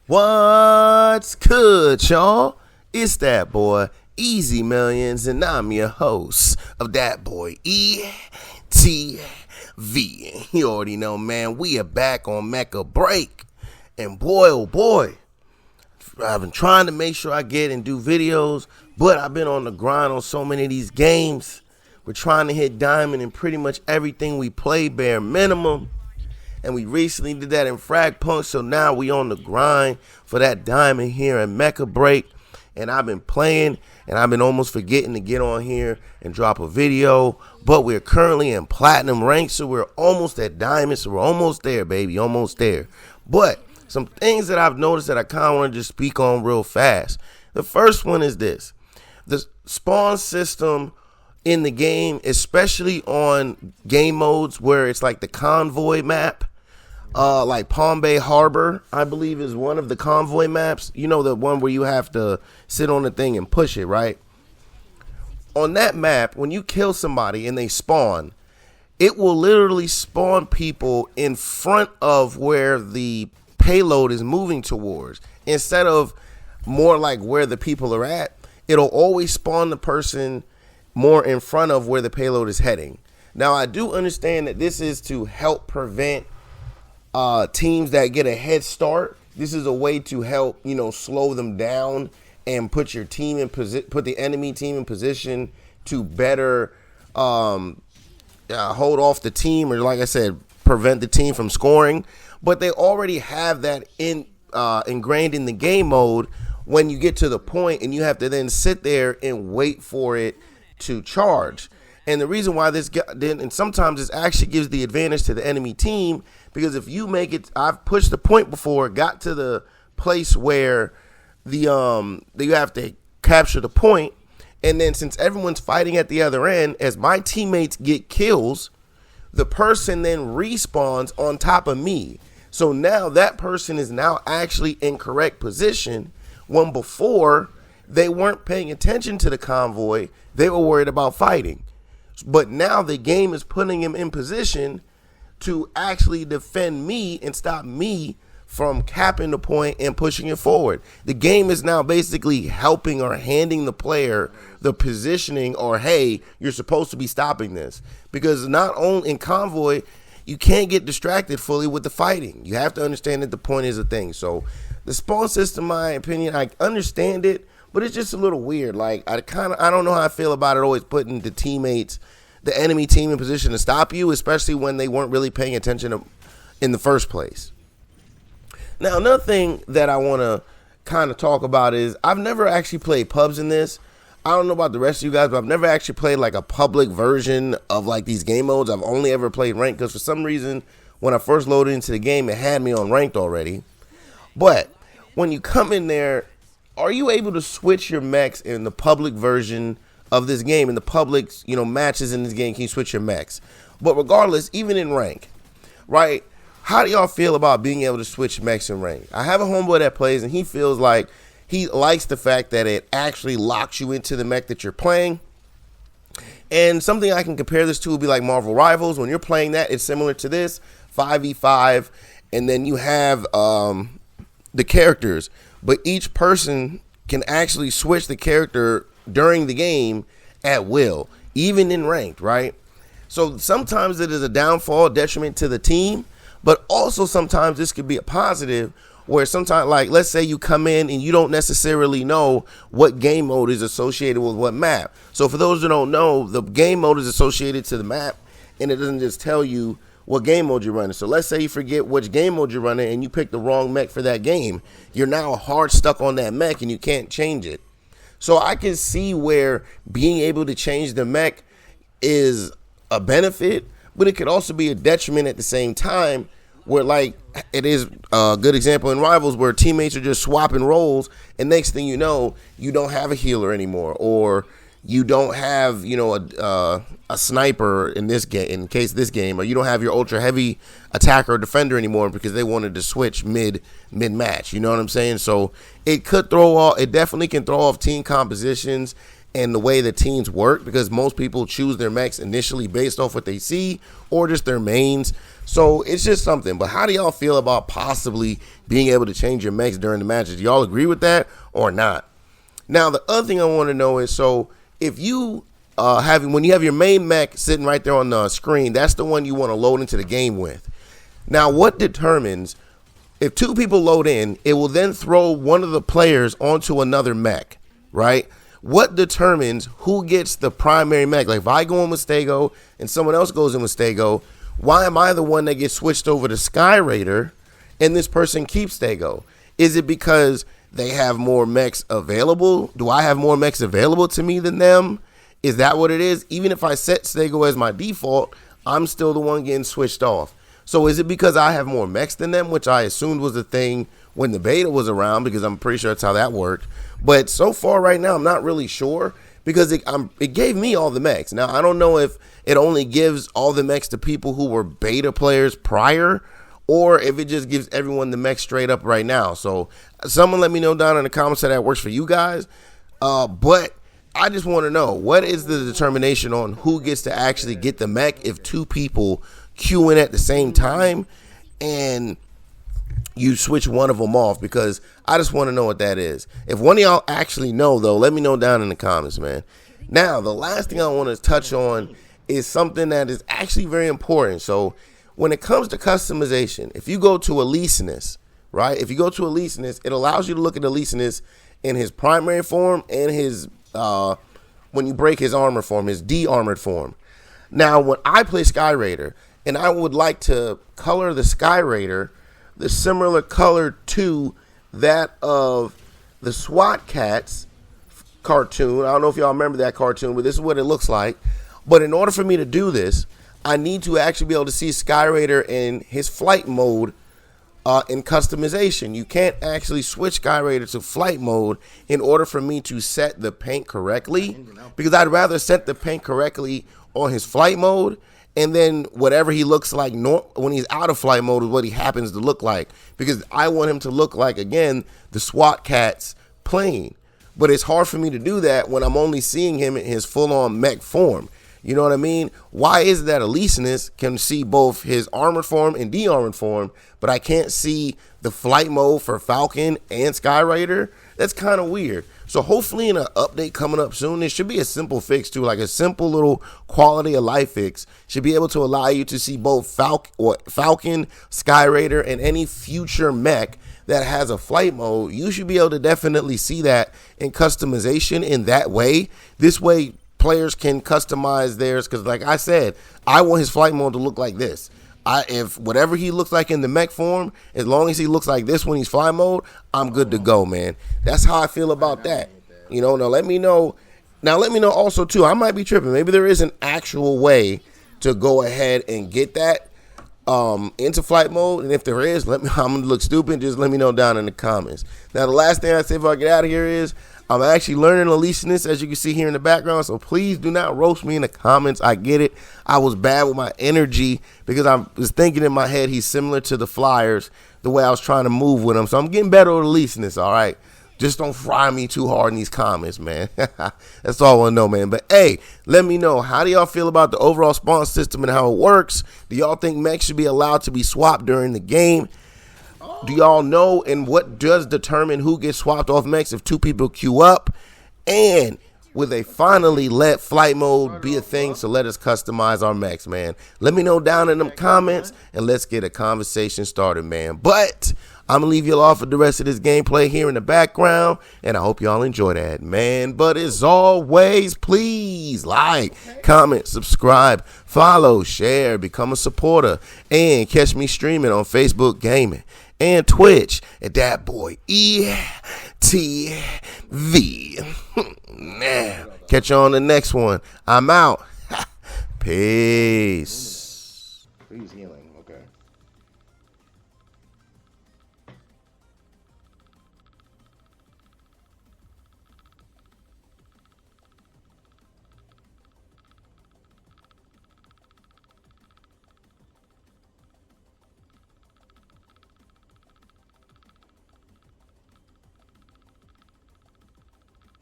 What's good, y'all? It's that boy, Easy Millions, and I'm your host of that boy, ETV. You already know, man, we are back on Mecha break. And boy, oh boy, I've been trying to make sure I get and do videos, but I've been on the grind on so many of these games. We're trying to hit diamond in pretty much everything we play, bare minimum. And we recently did that in Frag Punk, so now we on the grind for that diamond here in Mecha break. And I've been playing, and I've been almost forgetting to get on here and drop a video. But we're currently in platinum rank, so we're almost at diamond, so we're almost there, baby, almost there. But some things that I've noticed that I kind of want to just speak on real fast. The first one is this. The spawn system in the game, especially on game modes where it's like the convoy map, like Palm Bay Harbor, I believe, is one of the convoy maps. You know, the one where you have to sit on the thing and push it, right? On that map, when you kill somebody and they spawn, it will literally spawn people in front of where the payload is moving towards. Instead of more like where the people are at, it'll always spawn the person more in front of where the payload is heading. Now, I do understand that this is to help prevent teams that get a head start. This is a way to help, slow them down and put your team in put the enemy team in position to better hold off the team, or like I said, prevent the team from scoring. But they already have that ingrained in the game mode when you get to the point and you have to then sit there and wait for it to charge. And the reason why and sometimes this actually gives the advantage to the enemy team, because if you make it, I've pushed the point before, got to the place where you have to capture the point, and then since everyone's fighting at the other end, as my teammates get kills, the person then respawns on top of me. So now that person is now actually in correct position, when before they weren't paying attention to the convoy, they were worried about fighting. But now the game is putting him in position to actually defend me and stop me from capping the point and pushing it forward. The game is now basically helping or handing the player the positioning, or hey, you're supposed to be stopping this. Because not only in convoy, you can't get distracted fully with the fighting. You have to understand that the point is a thing. So the spawn system, in my opinion, I understand it, but it's just a little weird. Like, I don't know how I feel about it always putting the enemy team in position to stop you, especially when they weren't really paying attention in the first place. Now, another thing that I want to kind of talk about is I've never actually played pubs in this. I don't know about the rest of you guys, but I've never actually played like a public version of like these game modes. I've only ever played ranked, because for some reason, when I first loaded into the game, it had me on ranked already. But when you come in there, are you able to switch your mechs in the public version of this game? In the public, matches in this game, can you switch your mechs? But regardless, even in rank, right? How do y'all feel about being able to switch mechs in rank? I have a homeboy that plays, and he feels like he likes the fact that it actually locks you into the mech that you're playing. And something I can compare this to would be like Marvel Rivals. When you're playing that, it's similar to this, 5v5, and then you have the characters. But each person can actually switch the character during the game at will, even in ranked, right? So sometimes it is a downfall, detriment to the team, but also sometimes this could be a positive, where sometimes, like, let's say you come in and you don't necessarily know what game mode is associated with what map. So for those who don't know, the game mode is associated to the map, and it doesn't just tell you what game mode you're running. So let's say you forget which game mode you're running and you pick the wrong mech for that game. You're now hard stuck on that mech and you can't change it. So I can see where being able to change the mech is a benefit, but it could also be a detriment at the same time, where like it is a good example in Rivals where teammates are just swapping roles, and next thing you know, you don't have a healer anymore, or you don't have, a sniper in this game, in case this game, or you don't have your ultra heavy attacker or defender anymore because they wanted to switch mid match. You know what I'm saying? So it definitely can throw off team compositions. and the way the teams work, because most people choose their mechs initially based off what they see or just their mains. So it's just something. But how do y'all feel about possibly being able to change your mechs during the matches? Do y'all agree with that or not? Now, the other thing I want to know is, so if you when you have your main mech sitting right there on the screen, that's the one you want to load into the game with. Now, what determines if two people load in, it will then throw one of the players onto another mech, right? What determines who gets the primary mech? Like if I go in with Stego and someone else goes in with Stego, why am I the one that gets switched over to Sky Raider and this person keeps Stego? Is it because they have more mechs available? Do I have more mechs available to me than them? Is that what it is? Even if I set Stego as my default, I'm still the one getting switched off. So is it because I have more mechs than them, which I assumed was a thing when the beta was around, because I'm pretty sure that's how that worked. But so far right now, I'm not really sure, because it gave me all the mechs. Now, I don't know if it only gives all the mechs to people who were beta players prior, or if it just gives everyone the mech straight up right now. So someone let me know down in the comments how that works for you guys. But I just want to know, what is the determination on who gets to actually get the mech if two people queue in at the same time and you switch one of them off? Because I just want to know what that is. If one of y'all actually know, though, let me know down in the comments, man. Now, the last thing I want to touch on is something that is actually very important. So when it comes to customization, if you go to Alesinus, right? If you go to Alesinus, it allows you to look at Alesinus in his primary form and his when you break his armor form, his de-armored form. Now, when I play Sky Raider, and I would like to color the Sky Raider the similar color to that of the SWAT Cats cartoon. I don't know if y'all remember that cartoon, but this is what it looks like. But in order for me to do this, I need to actually be able to see Sky Raider in his flight mode in customization. You can't actually switch Sky Raider to flight mode in order for me to set the paint correctly, because I'd rather set the paint correctly on his flight mode, and then whatever he looks like when he's out of flight mode is what he happens to look like, because I want him to look like, again, the SWAT Cats plane. But it's hard for me to do that when I'm only seeing him in his full-on mech form. You know what I mean? Why is it that Alesinus can see both his armored form and de-armored form, but I can't see the flight mode for Falcon and Sky Raider? That's kind of weird. So hopefully in an update coming up soon, there should be a simple fix too, like a simple little quality of life fix. Should be able to allow you to see both Falcon, Sky Raider, and any future mech that has a flight mode. You should be able to definitely see that in customization in that way. This way, players can customize theirs, because like I said, I want his flight mode to look like this. If whatever he looks like in the mech form, as long as he looks like this when he's fly mode, I'm good to go, man. That's how I feel about that. You know, now let me know also too, I might be tripping. Maybe there is an actual way to go ahead and get that into flight mode, and if there is, I'm gonna look stupid, just let me know down in the comments. Now the last thing I say before I get out of here is, I'm actually learning Alesinus, as you can see here in the background, so please do not roast me in the comments. I get it. I was bad with my energy because I was thinking in my head he's similar to the Flyers, the way I was trying to move with him. So I'm getting better with Alesinus, all right? Just don't fry me too hard in these comments, man. That's all I want to know, man. But, hey, let me know. How do y'all feel about the overall spawn system and how it works? Do y'all think mechs should be allowed to be swapped during the game? Do y'all know, and what does determine who gets swapped off mechs if two people queue up? And will they finally let flight mode be a thing, so let us customize our mechs, man? Let me know down in them comments, and let's get a conversation started, man. But I'm going to leave y'all off with the rest of this gameplay here in the background, and I hope y'all enjoy that, man. But as always, please like, comment, subscribe, follow, share, become a supporter, and catch me streaming on Facebook Gaming and Twitch at that boy ETV. Catch you on the next one. I'm out. Peace.